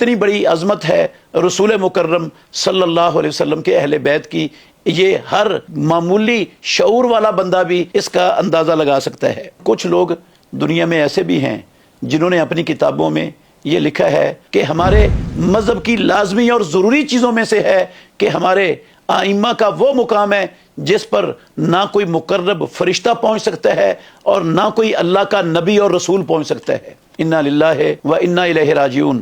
کتنی بڑی عظمت ہے رسول مکرم صلی اللہ علیہ وسلم کے اہل بیت کی، یہ ہر معمولی شعور والا بندہ بھی اس کا اندازہ لگا سکتا ہے۔ کچھ لوگ دنیا میں ایسے بھی ہیں جنہوں نے اپنی کتابوں میں یہ لکھا ہے کہ ہمارے مذہب کی لازمی اور ضروری چیزوں میں سے ہے کہ ہمارے ائمہ کا وہ مقام ہے جس پر نہ کوئی مقرب فرشتہ پہنچ سکتا ہے اور نہ کوئی اللہ کا نبی اور رسول پہنچ سکتا ہے۔ انا للہ و انا الیہ راجعون۔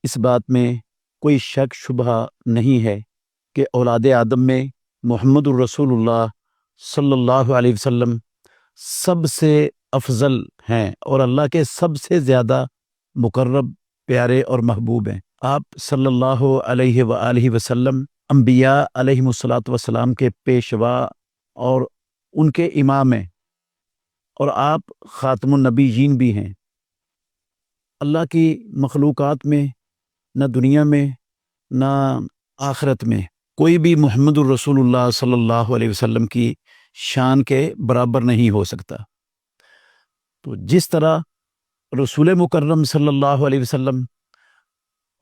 اس بات میں کوئی شک شبہ نہیں ہے کہ اولاد آدم میں محمد الرسول اللہ صلی اللہ علیہ وسلم سب سے افضل ہیں اور اللہ کے سب سے زیادہ مقرب، پیارے اور محبوب ہیں۔ آپ صلی اللہ علیہ وآلہ وسلم انبیاء علیہم الصلاۃ والسلام کے پیشوا اور ان کے امام ہیں، اور آپ خاتم النبیین بھی ہیں۔ اللہ کی مخلوقات میں نہ دنیا میں نہ آخرت میں کوئی بھی محمد الرسول اللہ صلی اللہ علیہ وسلم کی شان کے برابر نہیں ہو سکتا۔ تو جس طرح رسول مکرم صلی اللہ علیہ وسلم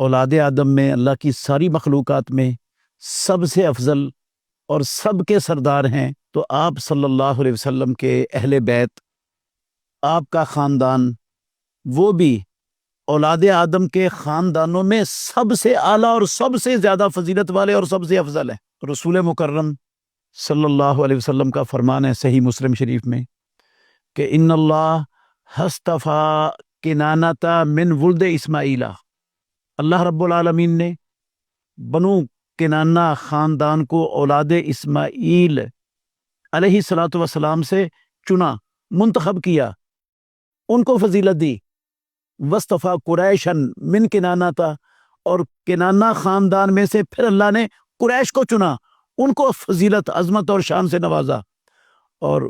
اولاد آدم میں اللہ کی ساری مخلوقات میں سب سے افضل اور سب کے سردار ہیں، تو آپ صلی اللہ علیہ وسلم کے اہل بیت، آپ کا خاندان، وہ بھی اولاد آدم کے خاندانوں میں سب سے اعلیٰ اور سب سے زیادہ فضیلت والے اور سب سے افضل ہے۔ رسول مکرم صلی اللہ علیہ وسلم کا فرمان ہے صحیح مسلم شریف میں کہ ان اللہ اصطفیٰ کنانۃ من ولد اسماعیل، اللہ رب العالمین نے بنو کنانہ خاندان کو اولاد اسماعیل علیہ الصلاۃ والسلام سے چنا، منتخب کیا، ان کو فضیلت دی۔ واصطفیٰ قریشا من کنانۃ، اور کنانہ خاندان میں سے پھر اللہ نے قریش کو چنا، ان کو فضیلت، عظمت اور شان سے نوازا۔ اور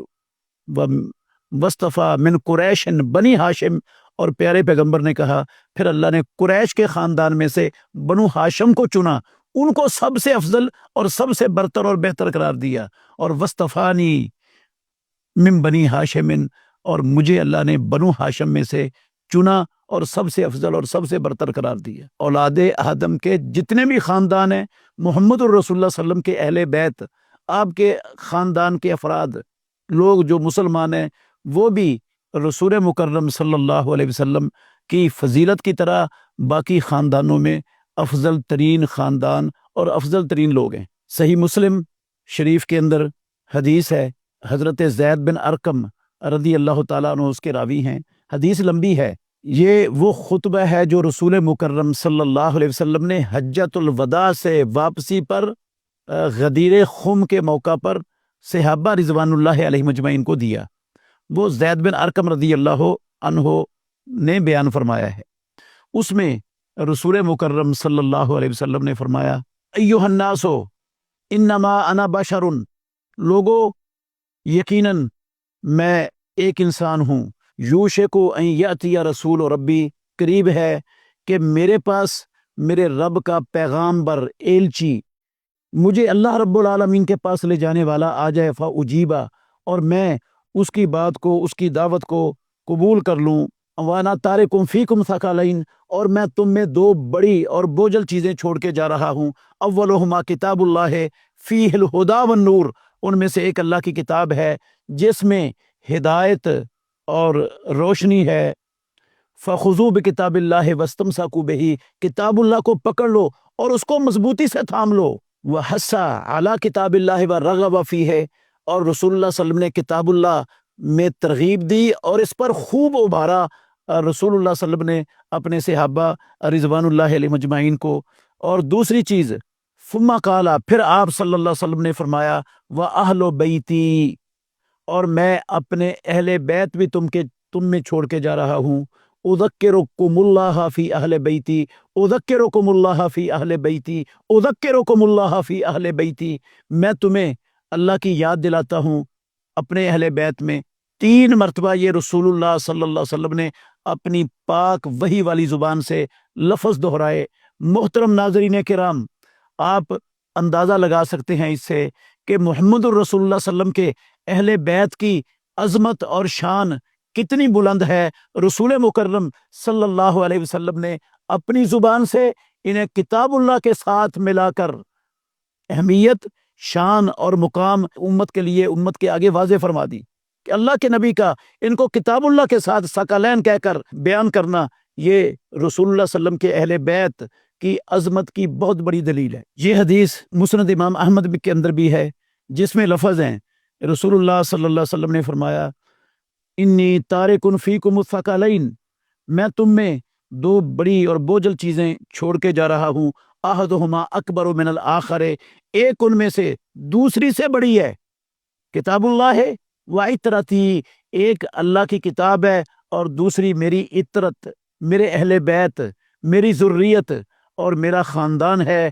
واصطفیٰ من قریش بنی ہاشم، اور پیارے پیغمبر نے کہا پھر اللہ نے قریش کے خاندان میں سے بنو ہاشم کو چنا، ان کو سب سے افضل اور سب سے برتر اور بہتر قرار دیا۔ اور واصطفانی من بنی ہاشم، اور مجھے اللہ نے بنو ہاشم میں سے چنا اور سب سے افضل اور سب سے برتر قرار دیا۔ اولاد آدم کے جتنے بھی خاندان ہیں، محمد الرسول اللہ صلی اللہ علیہ وسلم کے اہل بیت، آپ کے خاندان کے افراد، لوگ جو مسلمان ہیں، وہ بھی رسول مکرم صلی اللہ علیہ وسلم کی فضیلت کی طرح باقی خاندانوں میں افضل ترین خاندان اور افضل ترین لوگ ہیں۔ صحیح مسلم شریف کے اندر حدیث ہے، حضرت زید بن ارقم رضی اللہ تعالیٰ عنہ اس کے راوی ہیں، حدیث لمبی ہے۔ یہ وہ خطبہ ہے جو رسول مکرم صلی اللہ علیہ وسلم نے حجۃ الوداع سے واپسی پر غدیر خم کے موقع پر صحابہ رضوان اللہ علیہ مجمعین کو دیا۔ وہ زید بن ارقم رضی اللہ عنہ نے بیان فرمایا ہے۔ اس میں رسول مکرم صلی اللہ علیہ وسلم نے فرمایا ایھا الناس انما انا بشر، لوگو یقیناً میں ایک انسان ہوں، یوشک ان یاتی رسول ربی، قریب ہے کہ میرے پاس میرے رب کا پیغامبر، ایلچی، مجھے اللہ رب العالمین کے پاس لے جانے والا آ جائے، فاجیبا، اور میں اس کی بات کو، اس کی دعوت کو قبول کر لوں، وانا تارکم فیکم ثقلین، اور میں تم میں دو بڑی اور بوجھل چیزیں چھوڑ کے جا رہا ہوں، اولہما کتاب اللہ فیہ الہدی والنور، ان میں سے ایک اللہ کی کتاب ہے جس میں ہدایت اور روشنی ہے، فخذوا بکتاب اللہ واستمسکوا بہ، کتاب اللہ کو پکڑ لو اور اس کو مضبوطی سے تھام لو، وحث علی کتاب اللہ ورغب فیہ، اور رسول اللہ صلی اللہ علیہ وسلم نے کتاب اللہ میں ترغیب دی اور اس پر خوب ابھارا رسول اللہ صلی اللہ علیہ وسلم نے اپنے صحابہ رضوان اللہ علیہ مجمعین کو۔ اور دوسری چیز، ثم قال، پھر آپ صلی اللہ علیہ وسلم نے فرمایا، وَأَهْلُ بَيْتِي، اور میں اپنے اہل بیت بھی تم میں چھوڑ کے جا رہا ہوں، اذکرکم اللہ فی اہل بیتی، اذکرکم اللہ فی اہل بیتی، اذکرکم اللہ فی اہل بیتی، میں تمہیں اللہ کی یاد دلاتا ہوں اپنے اہل بیت میں۔ 3 مرتبہ یہ رسول اللہ صلی اللہ علیہ وسلم نے اپنی پاک وحی والی زبان سے لفظ دہرائے۔ محترم ناظرین کرام، آپ اندازہ لگا سکتے ہیں اس سے کہ محمد الرسول اللہ صلی اللہ علیہ وسلم کے اہل بیت کی عظمت اور شان کتنی بلند ہے۔ رسول مکرم صلی اللہ علیہ وسلم نے اپنی زبان سے انہیں کتاب اللہ کے ساتھ ملا کر اہمیت، شان اور مقام امت کے لیے، امت کے آگے واضح فرما دی کہ اللہ کے نبی کا ان کو کتاب اللہ کے ساتھ ثقلین کہہ کر بیان کرنا، یہ رسول اللہ صلی اللہ علیہ وسلم کے اہل بیت کی عظمت کی بہت بڑی دلیل ہے۔ یہ حدیث مسند امام احمد کے اندر بھی ہے، جس میں لفظ ہیں، رسول اللہ صلی اللہ علیہ وسلم نے فرمایا انی تارکن فیکم الثقلین، میں تم میں دو بڑی اور بوجھل چیزیں چھوڑ کے جا رہا ہوں، احدہما اکبر من الآخر، ایک ان میں سے دوسری سے بڑی ہے، کتاب اللہ ہے و عطرتی، ایک اللہ کی کتاب ہے اور دوسری میری عطرت، میرے اہل بیت، میری ذریت اور میرا خاندان ہے۔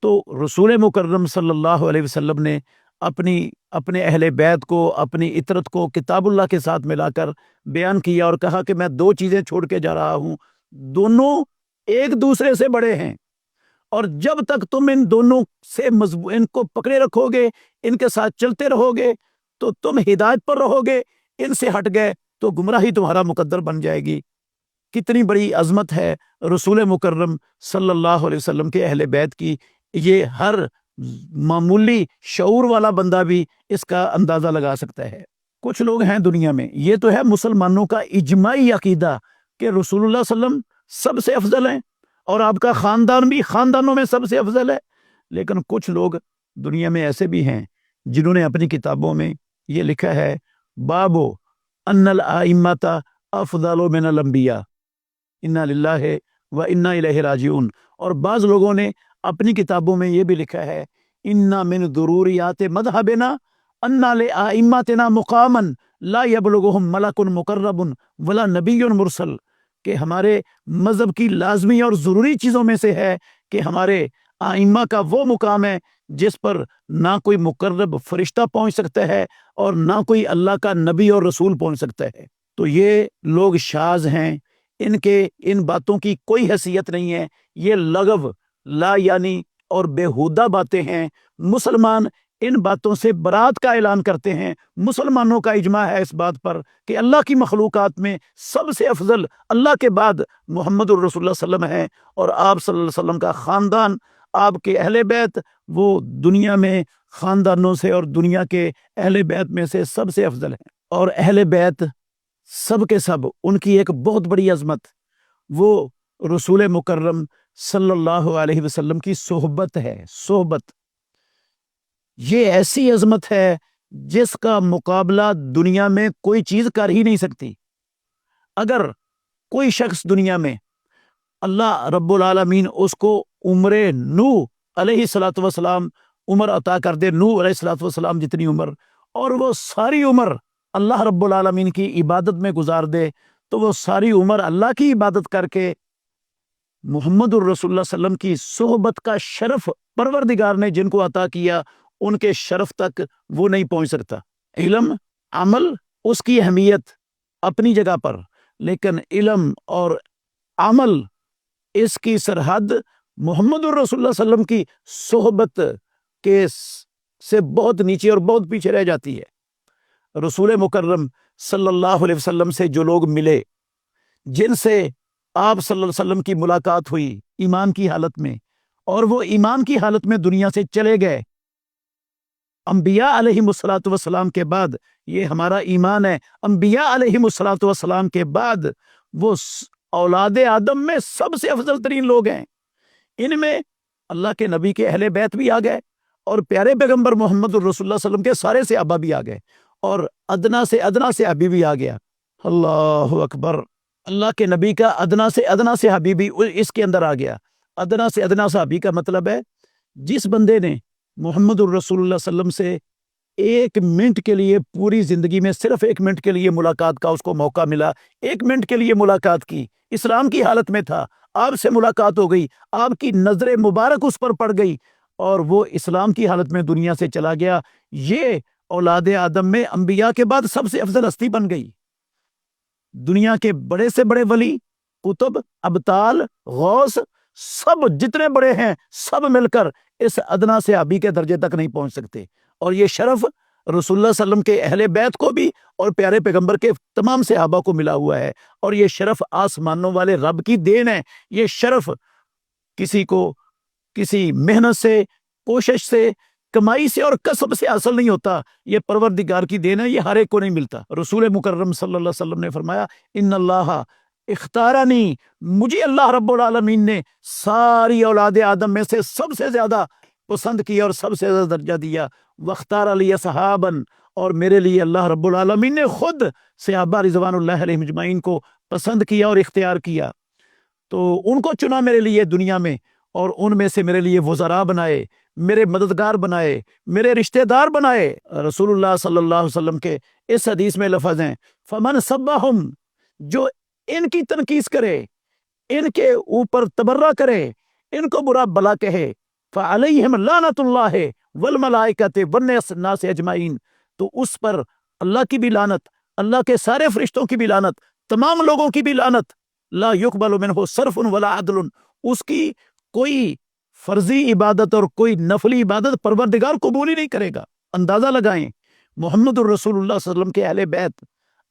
تو رسول مکرم صلی اللہ علیہ وسلم نے اپنے اہل بیت کو، اپنی عطرت کو کتاب اللہ کے ساتھ ملا کر بیان کیا اور کہا کہ میں دو چیزیں چھوڑ کے جا رہا ہوں، دونوں ایک دوسرے سے بڑے ہیں، اور جب تک تم ان دونوں سے ان کو پکڑے رکھو گے، ان کے ساتھ چلتے رہو گے تو تم ہدایت پر رہو گے، ان سے ہٹ گئے تو گمراہی تمہارا مقدر بن جائے گی۔ کتنی بڑی عظمت ہے رسول مکرم صلی اللہ علیہ وسلم کے اہل بیت کی، یہ ہر معمولی شعور والا بندہ بھی اس کا اندازہ لگا سکتا ہے۔ کچھ لوگ ہیں دنیا میں، یہ تو ہے مسلمانوں کا اجماعی عقیدہ کہ رسول اللہ صلی اللہ علیہ وسلم سب سے افضل ہیں، اور آپ کا خاندان بھی خاندانوں میں سب سے افضل ہے، لیکن کچھ لوگ دنیا میں ایسے بھی ہیں جنہوں نے اپنی کتابوں میں یہ لکھا ہے بابو ان الائمۃ افضل من الانبیاء انا للہ و انا الیہ راجعون، اور بعض لوگوں نے اپنی کتابوں میں یہ بھی لکھا ہے انا من ضروریات مذہبنا انا لائمتنا مقاما لا یبلغهم ملک مقرب ولا نبی مرسل، کہ ہمارے مذہب کی لازمی اور ضروری چیزوں میں سے ہے کہ ہمارے آئمہ کا وہ مقام ہے جس پر نہ کوئی مقرب فرشتہ پہنچ سکتا ہے اور نہ کوئی اللہ کا نبی اور رسول پہنچ سکتا ہے۔ تو یہ لوگ شاذ ہیں، ان باتوں کی کوئی حیثیت نہیں ہے، یہ لغو، لا یعنی اور بیہودہ باتیں ہیں۔ مسلمان ان باتوں سے برات کا اعلان کرتے ہیں۔ مسلمانوں کا اجماع ہے اس بات پر کہ اللہ کی مخلوقات میں سب سے افضل اللہ کے بعد محمد الرسول اللہ صلی اللہ علیہ وسلم ہے، اور آپ صلی اللہ علیہ وسلم کا خاندان، آپ کے اہل بیت، وہ دنیا میں خاندانوں سے اور دنیا کے اہل بیت میں سے سب سے افضل ہیں۔ اور اہل بیت سب کے سب، ان کی ایک بہت بڑی عظمت وہ رسول مکرم صلی اللہ علیہ وسلم کی صحبت ہے۔ صحبت یہ ایسی عظمت ہے جس کا مقابلہ دنیا میں کوئی چیز کر ہی نہیں سکتی۔ اگر کوئی شخص دنیا میں اللہ رب العالمین اس کو عمر نوح علیہ الصلوۃ والسلام عمر عطا کر دے، نوح علیہ الصلوۃ والسلام جتنی عمر، اور وہ ساری عمر اللہ رب العالمین کی عبادت میں گزار دے، تو وہ ساری عمر اللہ کی عبادت کر کے محمد الرسول اللہ صلی اللہ علیہ وسلم کی صحبت کا شرف پروردگار نے جن کو عطا کیا، ان کے شرف تک وہ نہیں پہنچ سکتا۔ علم، عمل، اس کی اہمیت اپنی جگہ پر، لیکن علم اور عمل اس کی سرحد محمد الرسول اللہ صلی اللہ علیہ وسلم کی صحبت کے سے بہت نیچے اور بہت پیچھے رہ جاتی ہے۔ رسول مکرم صلی اللہ علیہ وسلم سے جو لوگ ملے، جن سے آپ صلی اللہ علیہ وسلم کی ملاقات ہوئی ایمان کی حالت میں، اور وہ ایمان کی حالت میں دنیا سے چلے گئے، انبیاء علیہ الصلوۃ والسلام کے بعد، یہ ہمارا ایمان ہے، انبیاء علیہ الصلوۃ والسلام کے بعد وہ اولاد آدم میں سب سے افضل ترین لوگ ہیں۔ ان میں اللہ کے نبی کے اہل بیت بھی آ گئے، اور پیارے پیغمبر محمد الرسول اللہ صلی اللہ علیہ وسلم کے سارے صحابہ بھی آ گئے، اور ادنا سے ادنا صحابی بھی آ گیا۔ اللہ اکبر! اللہ کے نبی کا ادنا سے ادنا صحابی بھی اس کے اندر آ گیا۔ ادنا سے ادنا صحابی کا مطلب ہے جس بندے نے محمد الرسول اللہ صلی اللہ علیہ وسلم سے ایک منٹ کے لیے، پوری زندگی میں صرف ایک منٹ کے لیے ملاقات کا اس کو موقع ملا، ایک منٹ کے لیے ملاقات کی، اسلام کی حالت میں تھا، آپ سے ملاقات ہو گئی، آپ کی نظر مبارک اس پر پڑ گئی، اور وہ اسلام کی حالت میں دنیا سے چلا گیا، یہ اولاد آدم میں انبیاء کے بعد سب سے افضل ہستی بن گئی۔ دنیا کے بڑے سے بڑے ولی، قطب، ابطال، غوث، سب جتنے بڑے ہیں سب مل کر اس ادنا صحابی کے درجے تک نہیں پہنچ سکتے، اور یہ شرف رسول اللہ صلی اللہ علیہ وسلم کے اہل بیت کو بھی اور پیارے پیغمبر کے تمام صحابہ کو ملا ہوا ہے، اور یہ شرف آسمانوں والے رب کی دین ہے۔ یہ شرف کسی کو کسی محنت سے، کوشش سے، کمائی سے اور کسب سے حاصل نہیں ہوتا، یہ پروردگار کی دین ہے، یہ ہر ایک کو نہیں ملتا۔ رسول مکرم صلی اللہ علیہ وسلم نے فرمایا ان اللہ اختارنی، مجھے اللہ رب العالمین نے ساری اولاد آدم میں سے سب سے زیادہ پسند کیا اور سب سے زیادہ درجہ دیا، واختار علی صحابا، اور میرے لیے اللہ رب العالمین نے خود صحابہ رضوان اللہ علیہم اجمعین کو پسند کیا اور اختیار کیا، تو ان کو چنا میرے لیے دنیا میں، اور ان میں سے میرے لیے وزراء بنائے، میرے مددگار بنائے، میرے رشتہ دار بنائے۔ رسول اللہ صلی اللہ علیہ وسلم کے اس حدیث میں لفظ ہیں فمن سبہم، جو ان کی تنقیص کرے، ان کے اوپر تبرہ کرے، ان کو برا بلا کہے، فعلیہم لعنت اللہ والملائکۃ والناس اجمعین، تو اس پر اللہ کی بھی لعنت، اللہ کے سارے فرشتوں کی بھی لعنت، تمام لوگوں کی بھی لعنت، لا یقبل منہ صرف ولا عدل، اس کی کوئی فرضی عبادت اور کوئی نفلی عبادت پروردگار قبول ہی نہیں کرے گا۔ اندازہ لگائیں محمد الرسول اللہ صلی اللہ علیہ وسلم کے اہل بیت،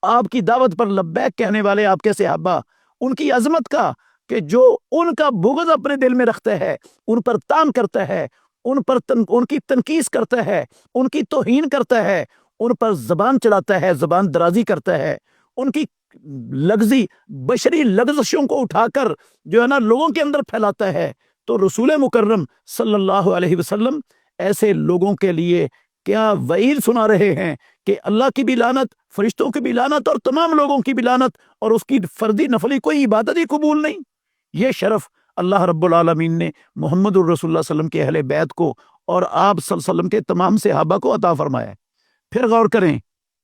آپ کی دعوت پر لبیک کہنے والے آپ کے صحابہ، ان کی عظمت کا کہ جو ان کا بغض اپنے دل میں رکھتا ہے، ان پر تان کرتا ہے، ان کی تنقیص کرتا ہے، ان کی توہین کرتا ہے، ان پر زبان چڑھاتا ہے، زبان درازی کرتا ہے، ان کی لغزی بشری لغزشوں کو اٹھا کر جو ہے نا لوگوں کے اندر پھیلاتا ہے، تو رسول مکرم صلی اللہ علیہ وسلم ایسے لوگوں کے لیے کیا وعید سنا رہے ہیں کہ اللہ کی بھی لعنت، فرشتوں کی بھی لعنت اور تمام لوگوں کی بھی لعنت، اور اس کی فردی نفلی کوئی عبادت ہی قبول نہیں۔ یہ شرف اللہ رب العالمین نے محمد الرسول اللہ صلی اللہ علیہ وسلم کے اہل بیت کو اور آپ صلی اللہ علیہ وسلم کے تمام صحابہ کو عطا فرمایا ہے۔ پھر غور کریں،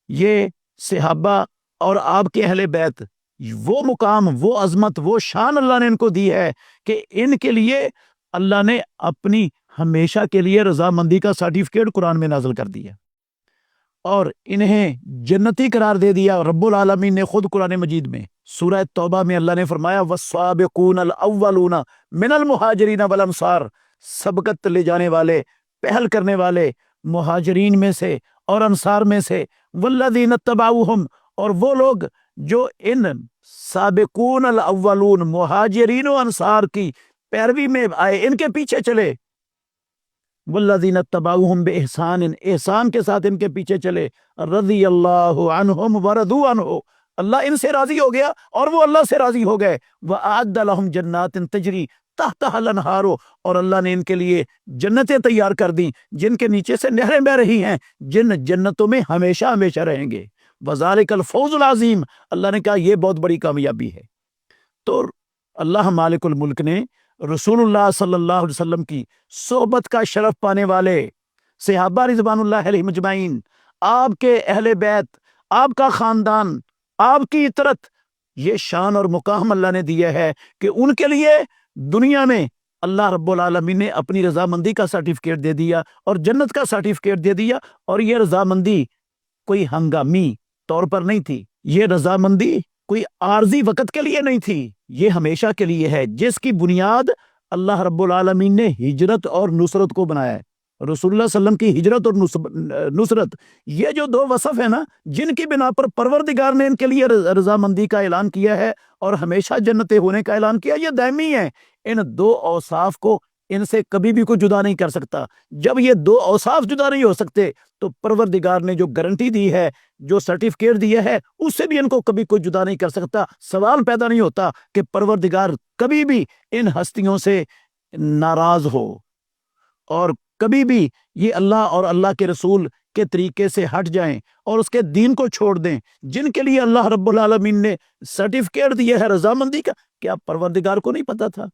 یہ صحابہ اور آپ کے اہل بیت، وہ مقام، وہ عظمت، وہ شان اللہ نے ان کو دی ہے کہ ان کے لیے اللہ نے اپنی ہمیشہ کے لیے رضامندی کا سرٹیفکیٹ قرآن میں نازل کر دیا اور انہیں جنتی قرار دے دیا۔ رب العالمین نے خود قرآن مجید میں سورہ توبہ میں اللہ نے فرمایا والسابقون الاولون من المہاجرین والانصار، سبقت لے جانے والے، پہل کرنے والے مہاجرین میں سے اور انصار میں سے، والذین اتبعوہم، اور وہ لوگ جو ان سابقون الاولون مہاجرین و انصار کی پیروی میں آئے، ان کے پیچھے چلے، والذین اتبعوہم بإحسان، احسان کے ساتھ ان کے پیچھے چلے، رضی اللہ عنہم ورضوا عنہ، اللہ ان سے راضی ہو گیا اور وہ اللہ سے راضی ہو گئے، وأعد لهم جنات تجری تحتها الانہار، اور اللہ نے ان کے لیے جنتیں تیار کر دیں جن کے نیچے سے نہریں بہ رہی ہیں، جن جنتوں میں ہمیشہ ہمیشہ رہیں گے، وذالک الفوز العظیم، اللہ نے کہا یہ بہت بڑی کامیابی ہے۔ تو اللہ مالک الملک نے رسول اللہ صلی اللہ علیہ وسلم کی صحبت کا شرف پانے والے صحابہ رضوان اللہ علیہم اجمعین، آپ کے اہل بیت، آپ کا خاندان، آپ کی اطرت، یہ شان اور مقام اللہ نے دیا ہے کہ ان کے لیے دنیا میں اللہ رب العالمین نے اپنی رضامندی کا سرٹیفکیٹ دے دیا اور جنت کا سرٹیفکیٹ دے دیا، اور یہ رضامندی کوئی ہنگامی طور پر نہیں تھی، یہ رضامندی کوئی عارضی وقت کے لیے نہیں تھی، یہ ہمیشہ کے لیے ہے، جس کی بنیاد اللہ رب العالمین نے ہجرت اور نصرت کو بنایا ہے۔ رسول اللہ صلی اللہ علیہ وسلم کی ہجرت اور نصرت، یہ جو دو وصف ہیں نا، جن کی بنا پر پروردگار نے ان کے لیے رضامندی کا اعلان کیا ہے اور ہمیشہ جنت ہونے کا اعلان کیا، یہ دائمی ہے۔ ان دو اوصاف کو ان سے کبھی بھی کوئی جدا نہیں کر سکتا۔ جب یہ دو اوصاف جدا نہیں ہو سکتے تو پروردگار نے جو گارنٹی دی ہے، جو سرٹیفکیٹ دیا ہے، اس سے بھی ان کو کبھی کوئی جدا نہیں کر سکتا۔ سوال پیدا نہیں ہوتا کہ پروردگار کبھی بھی ان ہستیوں سے ناراض ہو اور کبھی بھی یہ اللہ اور اللہ کے رسول کے طریقے سے ہٹ جائیں اور اس کے دین کو چھوڑ دیں، جن کے لیے اللہ رب العالمین نے سرٹیفکیٹ دیا ہے رضامندی کا۔ کیا پروردگار کو نہیں پتا تھا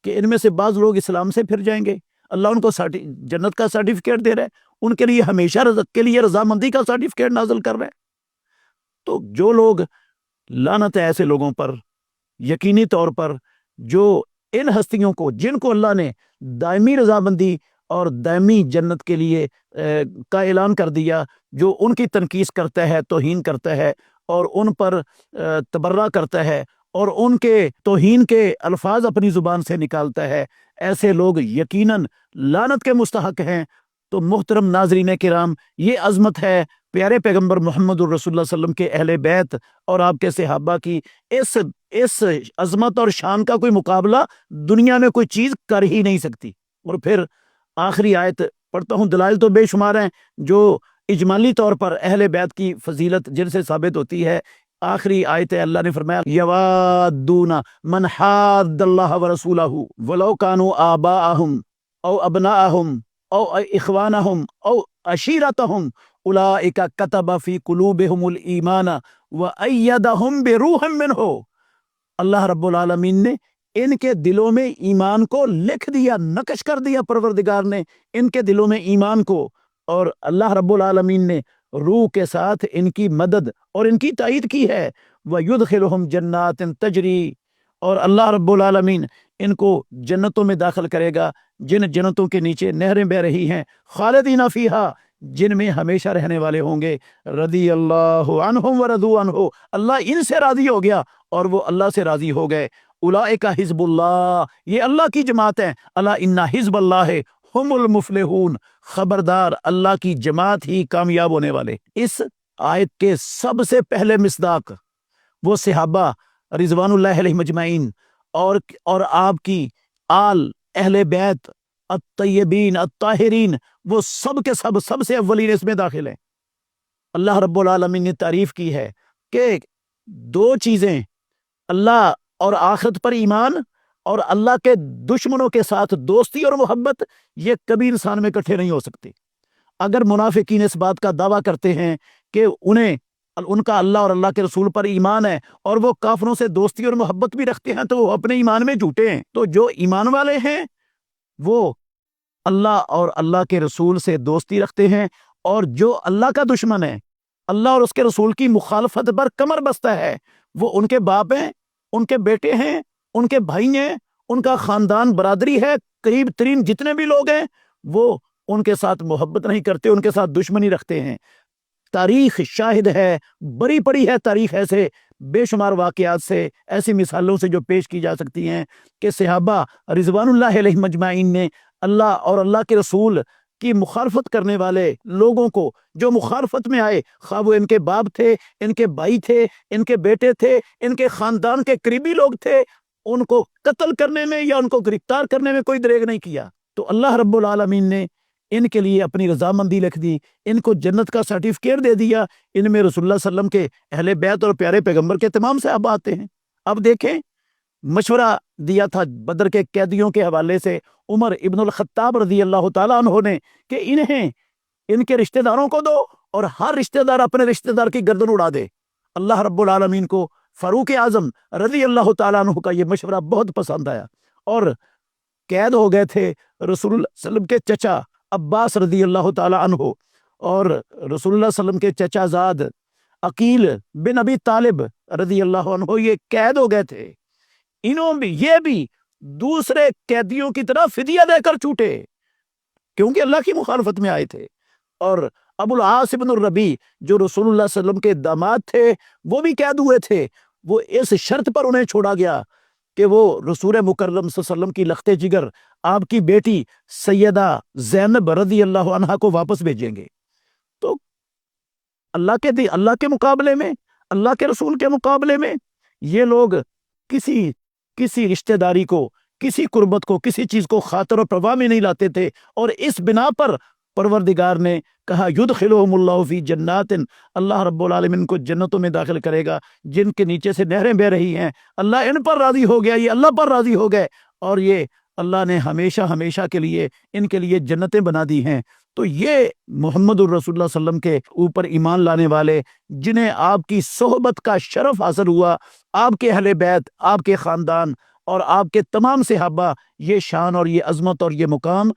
کہ ان میں سے بعض لوگ اسلام سے پھر جائیں گے؟ اللہ ان کو جنت کا سرٹیفکیٹ دے رہا ہے، ان کے لیے ہمیشہ کے لیے رضامندی کا سرٹیفکیٹ نازل کر رہے ہیں۔ تو جو لوگ، لعنت ہے ایسے لوگوں پر یقینی طور پر جو ان ہستیوں کو، جن کو اللہ نے دائمی رضامندی اور دائمی جنت کے لیے کا اعلان کر دیا، جو ان کی تنقیص کرتا ہے، توہین کرتا ہے اور ان پر تبرہ کرتا ہے اور ان کے توہین کے الفاظ اپنی زبان سے نکالتا ہے، ایسے لوگ یقیناً لعنت کے مستحق ہیں تو محترم ناظرین کرام، یہ عظمت ہے پیارے پیغمبر محمد الرسول اللہ صلی اللہ علیہ وسلم کے اہل بیت اور آپ کے صحابہ کی۔ اس عظمت اور شان کا کوئی مقابلہ دنیا میں کوئی چیز کر ہی نہیں سکتی۔ اور پھر آخری آیت پڑھتا ہوں، دلائل تو بے شمار ہیں جو اجمالی طور پر اہل بیت کی فضیلت جن سے ثابت ہوتی ہے۔ آخری آیت ہے، اللہ نے فرمایا یوادون من حاد اللہ ورسولہ ولو کانوا آباءہم او ابناءہم او اخوانہم او عشیرتہم اولئک کتب فی قلوبہم الایمان وایدہم بروح منہ۔ اللہ رب العالمین نے ان کے دلوں میں ایمان کو لکھ دیا، نقش کر دیا پروردگار نے ان کے دلوں میں ایمان کو، اور اللہ رب العالمین نے روح کے ساتھ ان کی مدد اور ان کی تائید کی ہے۔ وَيُدْخِلُهُمْ جَنَّاتٍ تَجْرِي، اور اللہ رب العالمین ان کو جنتوں میں داخل کرے گا جن جنتوں کے نیچے نہریں بہ رہی ہیں، خالدین فیہا، جن میں ہمیشہ رہنے والے ہوں گے۔ رضی اللہ عنہم ورضوا عنہ، اللہ ان سے راضی ہو گیا اور وہ اللہ سے راضی ہو گئے۔ اولئک حزب اللہ، یہ اللہ کی جماعت ہے۔ الا ان حزب اللہ ہم المفلحون، خبردار اللہ کی جماعت ہی کامیاب ہونے والے۔ اس آیت کے سب سے پہلے مصداق وہ صحابہ رضوان اللہ علیہ مجمعین اور آپ کی آل اہل بیت الطیبین الطاہرین، وہ سب کے سب سے اولین اس میں داخل ہیں۔ اللہ رب العالمین نے تعریف کی ہے کہ دو چیزیں، اللہ اور آخرت پر ایمان اور اللہ کے دشمنوں کے ساتھ دوستی اور محبت، یہ کبھی انسان میں اکٹھے نہیں ہو سکتے۔ اگر منافقین اس بات کا دعویٰ کرتے ہیں کہ ان کا اللہ اور اللہ کے رسول پر ایمان ہے اور وہ کافروں سے دوستی اور محبت بھی رکھتے ہیں، تو وہ اپنے ایمان میں جھوٹے ہیں۔ تو جو ایمان والے ہیں وہ اللہ اور اللہ کے رسول سے دوستی رکھتے ہیں، اور جو اللہ کا دشمن ہے، اللہ اور اس کے رسول کی مخالفت پر کمر بستہ ہے، وہ ان کے باپ ہیں، ان کے بیٹے ہیں، ان کے بھائی ہیں، ان کا خاندان برادری ہے، قریب ترین جتنے بھی لوگ ہیں، وہ ان کے ساتھ محبت نہیں کرتے، ان کے ساتھ دشمنی رکھتے ہیں۔ تاریخ شاہد ہے، بڑی پڑی ہے تاریخ ایسے بے شمار واقعات سے، ایسی مثالوں سے جو پیش کی جا سکتی ہیں کہ صحابہ رضوان اللہ علیہ مجمعین نے اللہ اور اللہ کے رسول کی مخالفت کرنے والے لوگوں کو، جو مخالفت میں آئے، خواہ وہ ان کے باپ تھے، ان کے بھائی تھے، ان کے بیٹے تھے، ان کے خاندان کے قریبی لوگ تھے، ان کو قتل کرنے میں یا ان کو گرفتار کرنے میں کوئی دریغ نہیں کیا۔ تو اللہ رب العالمین نے ان کے لیے اپنی رضامندی لکھ دی، ان کو جنت کا سرٹیفکیٹ دے دیا۔ ان میں رسول اللہ صلی اللہ علیہ وسلم کے اہل بیت اور پیارے پیغمبر کے تمام صحابہ آتے ہیں۔ اب دیکھیں، مشورہ دیا تھا بدر کے قیدیوں کے حوالے سے عمر ابن الخطاب رضی اللہ تعالیٰ عنہ نے کہ انہیں ان کے رشتہ داروں کو دو، اور ہر رشتہ دار اپنے رشتہ دار کی گردن اڑا دے۔ اللہ رب العالمین کو فاروق اعظم رضی اللہ تعالیٰ عنہ کا یہ مشورہ بہت پسند آیا، اور قید ہو گئے تھے رسول اللہ صلی اللہ علیہ وسلم کے چچا عباس رضی اللہ تعالیٰ عنہ، اور رسول اللہ صلی اللہ علیہ وسلم کے چچا زاد عقیل بن ابی طالب رضی اللہ عنہ یہ قید ہو گئے تھے۔ یہ بھی دوسرے قیدیوں کی طرح فدیہ دے کر چھوٹے، کیونکہ اللہ کی مخالفت میں آئے تھے۔ اور ابو العاص بن الربیع جو رسول اللہ صلی اللہ علیہ وسلم کے داماد تھے، وہ بھی قید ہوئے تھے۔ وہ اس شرط پر انہیں چھوڑا گیا کہ وہ رسول مکرم صلی اللہ علیہ وسلم کی لخت جگر آپ کی بیٹی سیدہ زینب رضی اللہ عنہا کو واپس بھیجیں گے۔ تو اللہ کے مقابلے میں، اللہ کے رسول کے مقابلے میں یہ لوگ کسی رشتہ داری کو، کسی قربت کو، کسی چیز کو خاطر و پرواہ میں نہیں لاتے تھے، اور اس بنا پر پروردگار نے کہا یدخلہم اللہ فی جنات، اللہ رب العالمین کو جنتوں میں داخل کرے گا جن کے نیچے سے نہریں بہ رہی ہیں۔ اللہ ان پر راضی ہو گیا، یہ اللہ پر راضی ہو گئے، اور یہ اللہ نے ہمیشہ کے لیے ان کے لیے جنتیں بنا دی ہیں۔ تو یہ محمد الرسول اللہ صلی اللہ علیہ وسلم کے اوپر ایمان لانے والے، جنہیں آپ کی صحبت کا شرف حاصل ہوا، آپ کے اہل بیت، آپ کے خاندان اور آپ کے تمام صحابہ، یہ شان اور یہ عظمت اور یہ مقام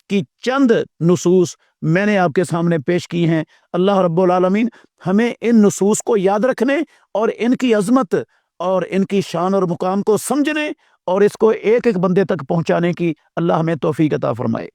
کی چند نصوص میں نے آپ کے سامنے پیش کی ہیں۔ اللہ رب العالمین ہمیں ان نصوص کو یاد رکھنے اور ان کی عظمت اور ان کی شان اور مقام کو سمجھنے اور اس کو ایک ایک بندے تک پہنچانے کی اللہ ہمیں توفیق عطا فرمائے۔